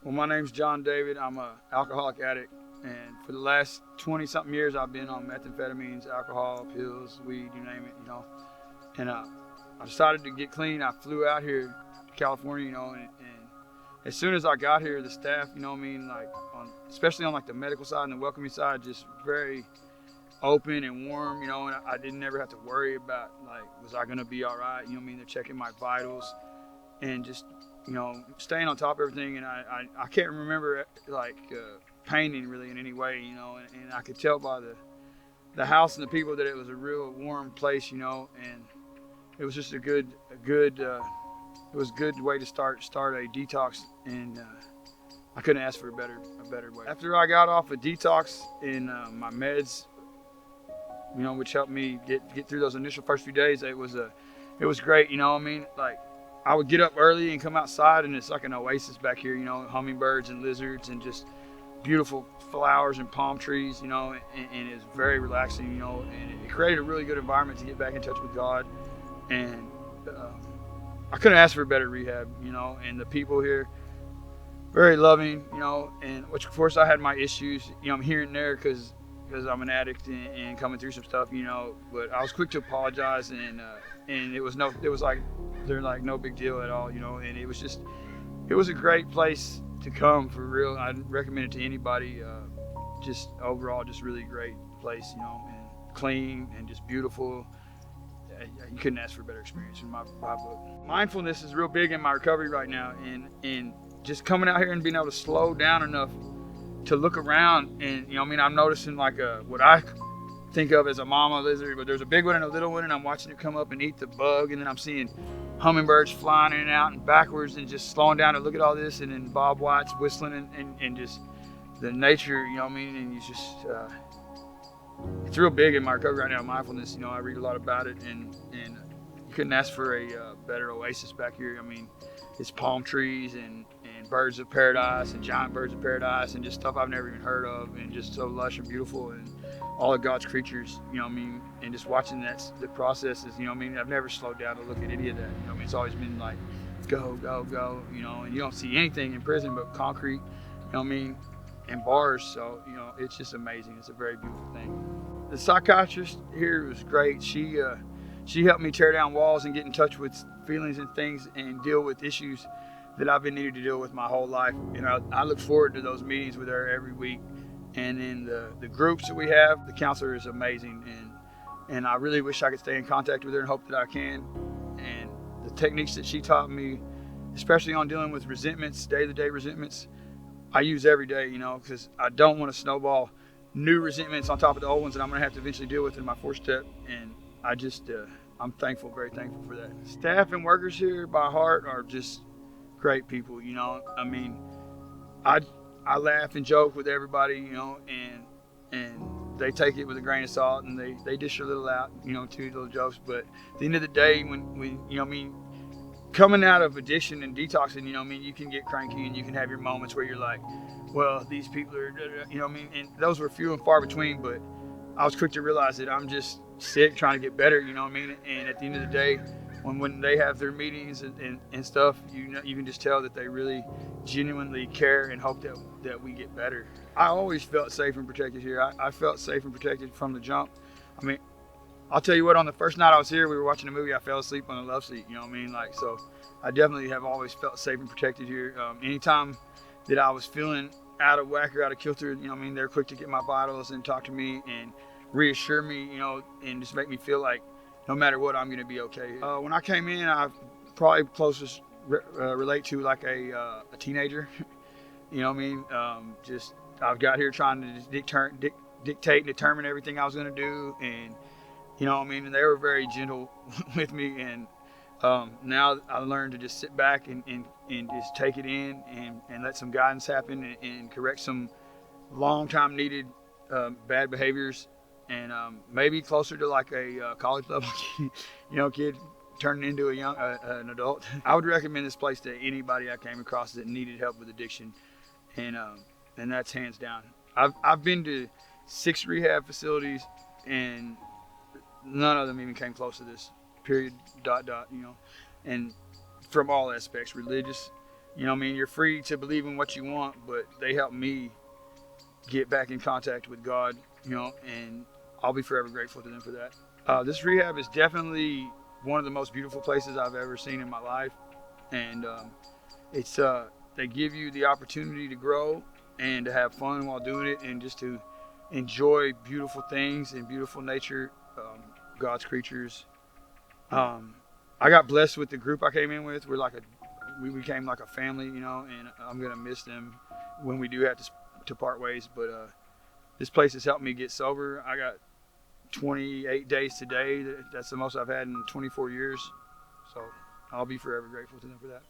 Well, my name's John David. I'm an alcoholic addict, and for the last 20-something years, I've been on methamphetamines, alcohol, pills, weed, you name it, And I decided to get clean. I flew out here to California, and as soon as I got here, the staff, especially on like the medical side and the welcoming side, just very open and warm, and I didn't ever have to worry about was I gonna be all right? They're checking my vitals and just staying on top of everything. And I can't remember painting really in any way, and I could tell by the house and the people that it was a real warm place, and it was just a good way to start a detox, and I couldn't ask for a better way. After I got off a detox in my meds, which helped me get through those initial first few days, it was great. I would get up early and come outside, and it's like an oasis back here. Hummingbirds and lizards and just beautiful flowers and palm trees. And it's very relaxing. And it created a really good environment to get back in touch with God. And I couldn't ask for a better rehab. And the people here, very loving. And which of course I had my issues. I'm here and there because I'm an addict and coming through some stuff, but I was quick to apologize, and they're like no big deal at all, and it was a great place to come for real. I'd recommend it to anybody. Just overall, just really great place, and clean and just beautiful. You couldn't ask for a better experience in my book. Mindfulness is real big in my recovery right now, and just coming out here and being able to slow down enough to look around, and I'm noticing what I think of as a mama lizard, but there's a big one and a little one, and I'm watching it come up and eat the bug, and then I'm seeing hummingbirds flying in and out and backwards, and just slowing down to look at all this, and then Bob White's whistling, and just the nature, and you just it's real big in my recovery right now, mindfulness. I read a lot about it, and you couldn't ask for a better oasis back here. It's palm trees and birds of paradise and giant birds of paradise and just stuff I've never even heard of, and just so lush and beautiful, and all of God's creatures, and just watching the processes, I've never slowed down to look at any of that. It's always been like, go, go, go, and you don't see anything in prison but concrete, and bars. So, it's just amazing. It's a very beautiful thing. The psychiatrist here was great. She helped me tear down walls and get in touch with feelings and things and deal with issues that I've been needing to deal with my whole life. I look forward to those meetings with her every week. And in the groups that we have, the counselor is amazing. And I really wish I could stay in contact with her and hope that I can. And the techniques that she taught me, especially on dealing with resentments, day-to-day resentments, I use every day, because I don't want to snowball new resentments on top of the old ones that I'm going to have to eventually deal with in my fourth step. And I just, I'm thankful, very thankful for that. Staff and workers here by heart are just great people. I laugh and joke with everybody, and they take it with a grain of salt, and they dish a little out, two little jokes. But at the end of the day, when coming out of addiction and detoxing, you can get cranky and you can have your moments where you're like, well, these people are, and those were few and far between. But I was quick to realize that I'm just sick, trying to get better, and at the end of the day, when they have their meetings and stuff, you can just tell that they really genuinely care and hope that we get better. I always felt safe and protected here. I felt safe and protected from the jump. I'll tell you what, on the first night I was here, we were watching a movie, I fell asleep on the love seat, so I definitely have always felt safe and protected here. Anytime that I was feeling out of whack or out of kilter, they're quick to get my vitals and talk to me and reassure me, and just make me feel like no matter what, I'm going to be okay. When I came in, I probably closest relate to like a teenager. Just I've got here trying to just dictate and determine everything I was going to do, and and they were very gentle with me. And now I learned to just sit back and just take it in and let some guidance happen and correct some long time needed bad behaviors. And maybe closer to like a college level, kid turning into an adult. I would recommend this place to anybody I came across that needed help with addiction, and that's hands down. I've been to 6 rehab facilities, and none of them even came close to this. Period. ... And from all aspects, religious, You know what I mean? You're free to believe in what you want, but they helped me get back in contact with God, you know, and I'll be forever grateful to them for that. This rehab is definitely one of the most beautiful places I've ever seen in my life. And it's they give you the opportunity to grow and to have fun while doing it, and just to enjoy beautiful things and beautiful nature, God's creatures. I got blessed with the group I came in with. We became like a family, you know, and I'm gonna miss them when we do have to part ways. But this place has helped me get sober. I got 28 days today. That's the most I've had in 24 years. So I'll be forever grateful to them for that.